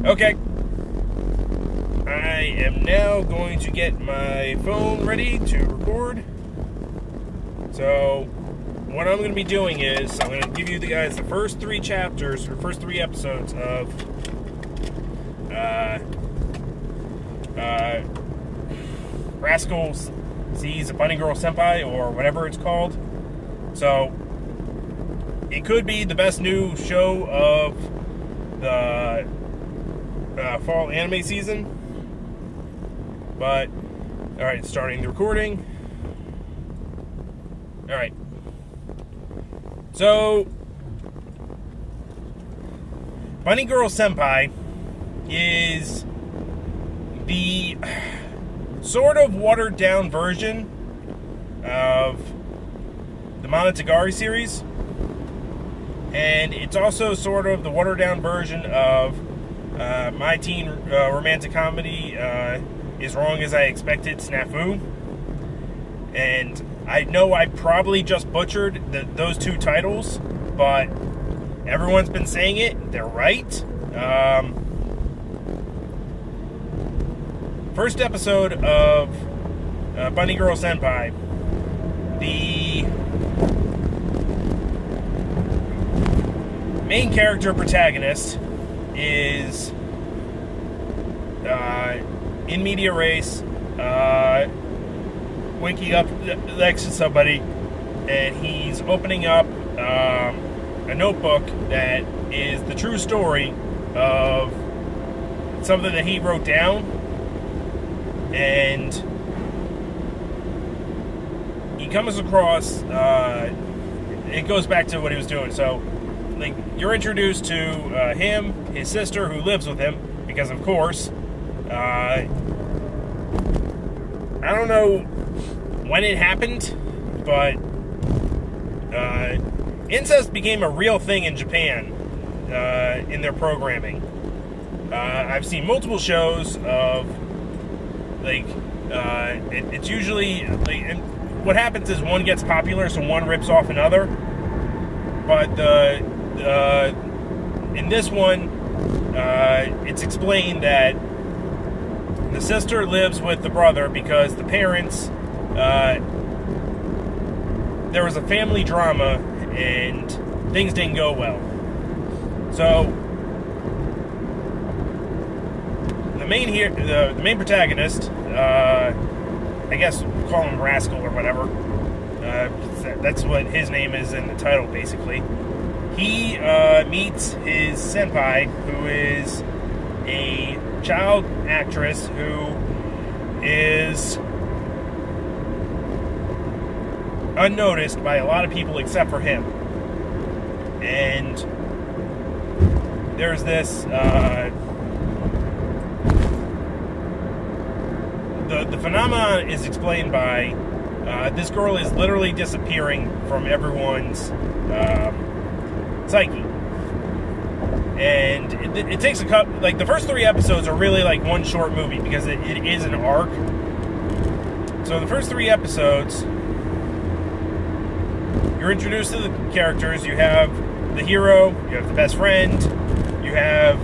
Okay. I am now going to get my phone ready to record. So, what I'm going to be doing is, I'm going to give you guys the first 3 chapters, or first 3 episodes of Rascal Sees a Bunny Girl Senpai, or whatever it's called. So, it could be the best new show of the fall anime season. But, alright, starting the recording. Alright. So, Bunny Girl Senpai is the sort of watered down version of the Monogatari series, and it's also sort of the watered down version of my teen romantic comedy Is Wrong As I Expected, Snafu. And I know I probably just butchered those 2 titles, but everyone's been saying it. They're right. First episode of Bunny Girl Senpai. The main character protagonist is in media race, winking up next to somebody, and he's opening up a notebook that is the true story of something that he wrote down, and he comes across, it goes back to what he was doing. So, like, you're introduced to him, his sister, who lives with him, because of course, I don't know when it happened, but incest became a real thing in Japan in their programming. I've seen multiple shows of, like, it's usually, like, and what happens is one gets popular, so one rips off another. But in this one, it's explained that the sister lives with the brother because the parents, there was a family drama and things didn't go well. So the main protagonist, I guess we'll call him Rascal or whatever. That's what his name is in the title, basically. He meets his senpai, who is a child actress who is unnoticed by a lot of people except for him. And there's this the phenomenon is explained by this girl is literally disappearing from everyone's psyche. And it takes a couple, like, the first 3 episodes are really like one short movie because it is an arc. So the first 3 episodes, you're introduced to the characters. You have the hero, you have the best friend, you have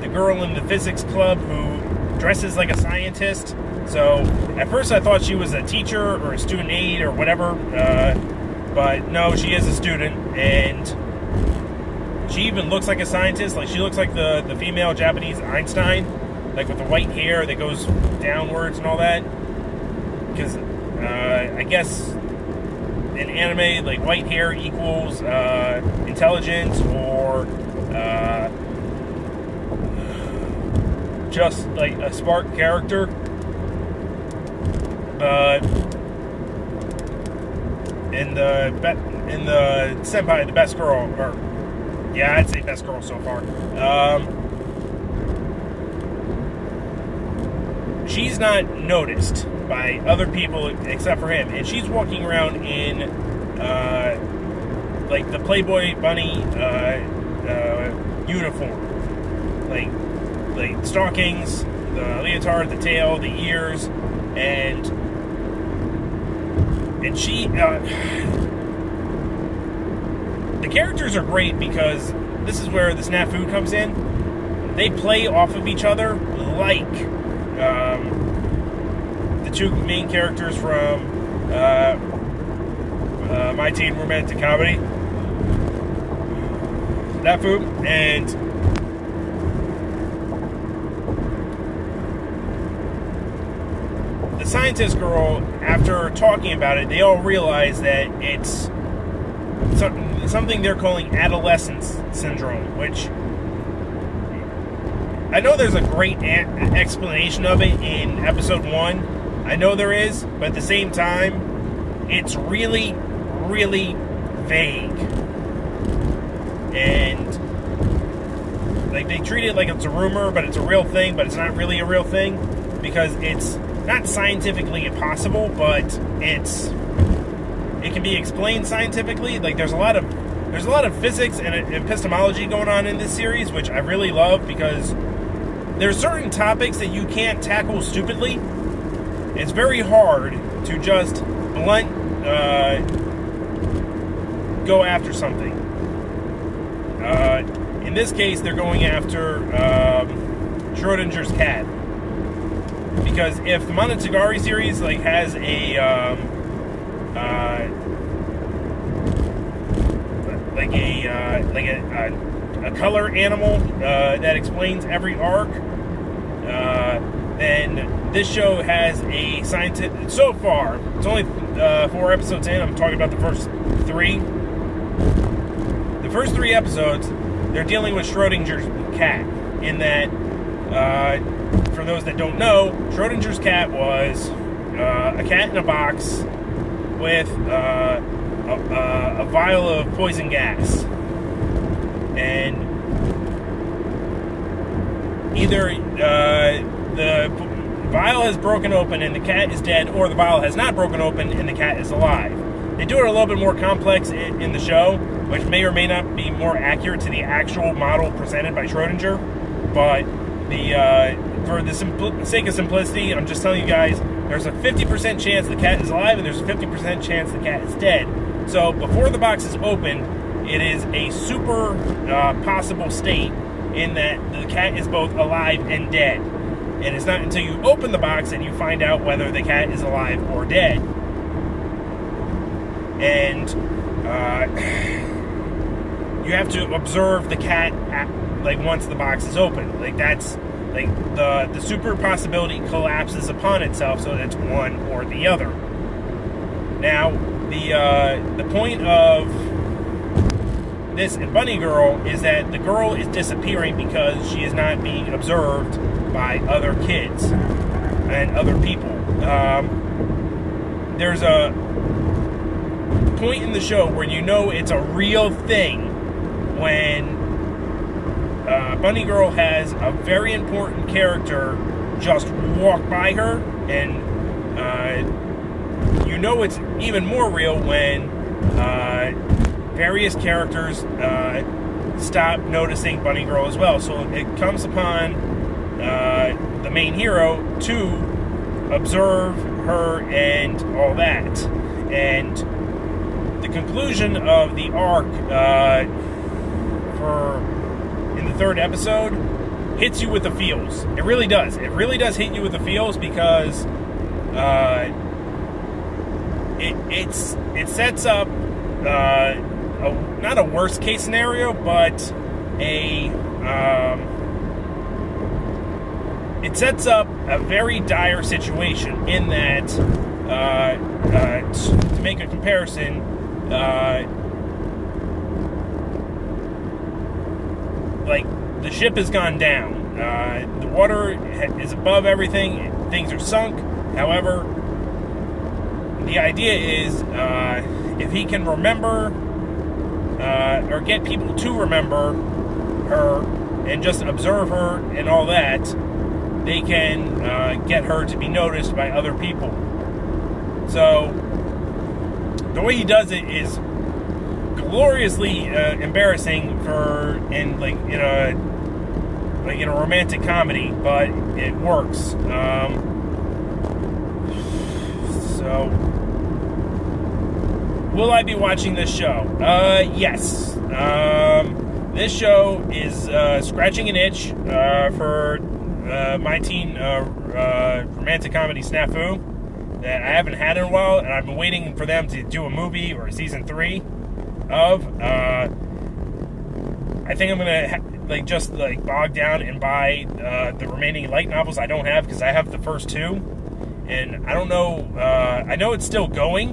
the girl in the physics club who dresses like a scientist. So at first I thought she was a teacher or a student aide or whatever, but no, she is a student, and she even looks like a scientist. Like, she looks like the female Japanese Einstein, like with the white hair that goes downwards and all that. Because I guess in anime, like, white hair equals intelligence, or just like a smart character. In the senpai, the best girl, or yeah, I'd say best girl so far. She's not noticed by other people except for him, and she's walking around in like the Playboy bunny uniform, like stockings, the leotard, the tail, the ears, and she. The characters are great because this is where the snafu comes in. they play off of each other like the two main characters from My Teen Romantic Comedy, Snafu, and the scientist girl. After talking about it, they all realize that it's something they're calling adolescence syndrome, which I know there's a great explanation of it in episode 1. I know there is, but at the same time, it's really, really vague. And like they treat it like it's a rumor, but it's a real thing, but it's not really a real thing because it's not scientifically impossible, but it can be explained scientifically. Like there's a lot of physics and epistemology going on in this series, which I really love because there's certain topics that you can't tackle stupidly. It's very hard to just blunt go after something. In this case, they're going after Schrodinger's cat. Because if the Monogatari series like has a color animal that explains every arc, then this show has a scientific. So far, it's only 4 episodes in. I'm talking about the first 3. The first 3 episodes, they're dealing with Schrodinger's cat. In that, for those that don't know, Schrodinger's cat was a cat in a box with a vial of poison gas. And either the vial has broken open and the cat is dead, or the vial has not broken open and the cat is alive. They do it a little bit more complex in the show, which may or may not be more accurate to the actual model presented by Schrodinger. But for the sake of simplicity, I'm just telling you guys, there's a 50% chance the cat is alive and there's a 50% chance the cat is dead. So before the box is open, it is a super possible state in that the cat is both alive and dead. And it's not until you open the box that you find out whether the cat is alive or dead. And you have to observe the cat once the box is open. Like that's like the super possibility collapses upon itself, so it's one or the other. Now the point of this Bunny Girl is that the girl is disappearing because she is not being observed by other kids and other people. There's a point in the show where you know it's a real thing when Bunny Girl has a very important character just walk by her, and you know it's even more real when various characters stop noticing Bunny Girl as well. So it comes upon the main hero to observe her and all that. And the conclusion of the arc in the 3rd episode hits you with the feels. It really does. It really does hit you with the feels because it sets up not a worst case scenario, but it sets up a very dire situation in that, to make a comparison, like the ship has gone down, the water is above everything, things are sunk. However, the idea is if he can remember or get people to remember her and just observe her and all that, they can get her to be noticed by other people. So the way he does it is gloriously embarrassing in a romantic comedy, but it works. So will I be watching this show? Yes. this show is scratching an itch for my teen romantic comedy snafu that I haven't had in a while, and I've been waiting for them to do a movie or season 3 of. I think I'm gonna just bog down and buy the remaining light novels I don't have, because I have the first 2, and I don't know. I know it's still going,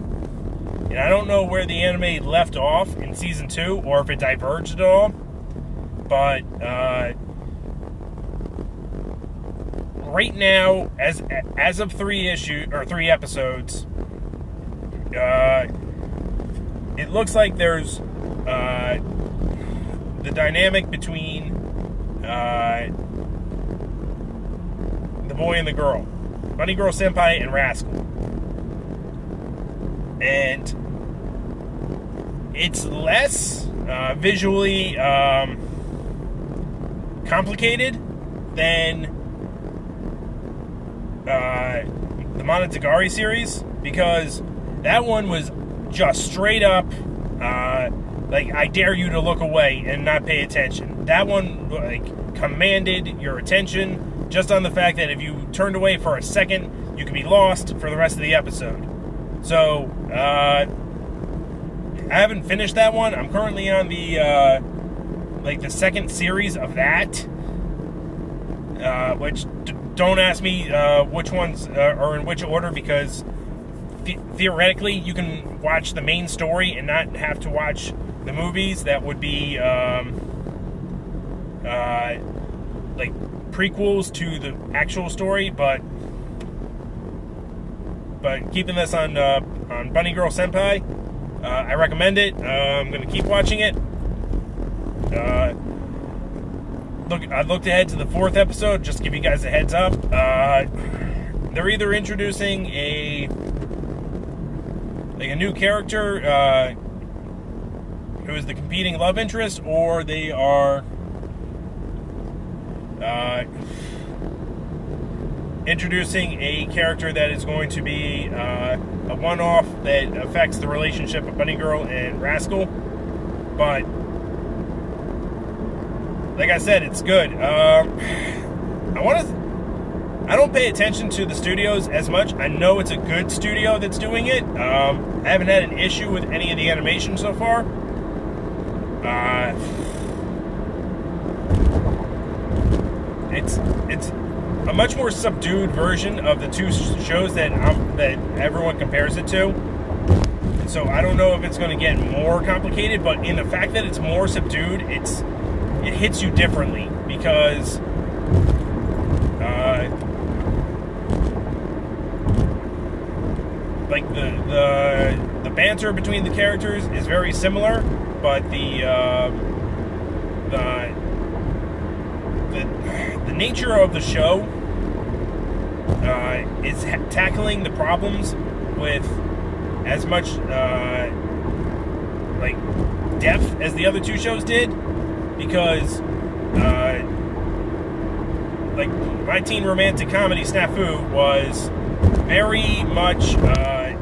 and I don't know where the anime left off in season 2 or if it diverged at all. But right now, as of 3 episodes, it looks like there's the dynamic between the boy and the girl, Bunny Girl Senpai and Rascal, and it's less visually complicated than the Monogatari series, because that one was just straight up I dare you to look away and not pay attention. That one commanded your attention just on the fact that if you turned away for a second, you could be lost for the rest of the episode. So I haven't finished that one. I'm currently on the the second series of that, which don't ask me which ones are in which order, because theoretically you can watch the main story and not have to watch the movies that would be prequels to the actual story, but keeping this on Bunny Girl Senpai, I recommend it. I'm going to keep watching it. I looked ahead to the 4th episode, just to give you guys a heads up. They're either introducing a new character who is the competing love interest, or they are introducing a character that is going to be a one-off that affects the relationship of Bunny Girl and Rascal. But like I said, it's good. I don't pay attention to the studios as much. I know it's a good studio that's doing it. I haven't had an issue with any of the animation so far. It's a much more subdued version of the 2 shows that everyone compares it to. And so I don't know if it's going to get more complicated, but in the fact that it's more subdued, it hits you differently, because the banter between the characters is very similar, but the nature of the show is tackling the problems with as much depth as the other 2 shows did, because my teen romantic comedy snafu was very much a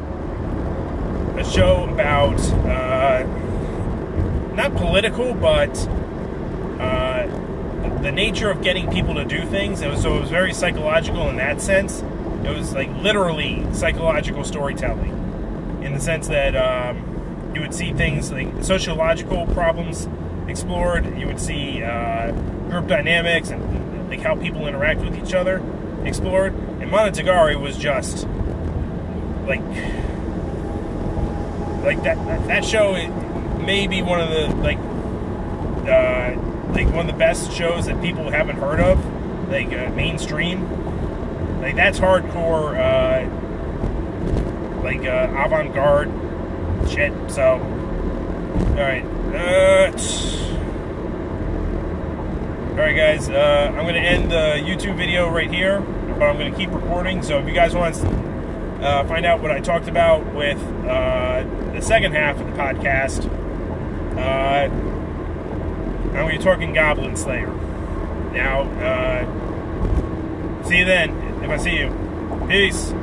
show about not political, but the nature of getting people to do things. It was very psychological in that sense. It was literally psychological storytelling, in the sense that you would see things like sociological problems explored. You would see group dynamics and how people interact with each other explored. And Monogatari was just that show. It may be one of the one of the best shows that people haven't heard of, mainstream. That's hardcore, avant-garde shit. So, alright. Alright guys, I'm going to end the YouTube video right here, but I'm going to keep recording. So if you guys want to find out what I talked about with the second half of the podcast, I'm going to be talking Goblin Slayer. Now, see you then, if I see you. Peace.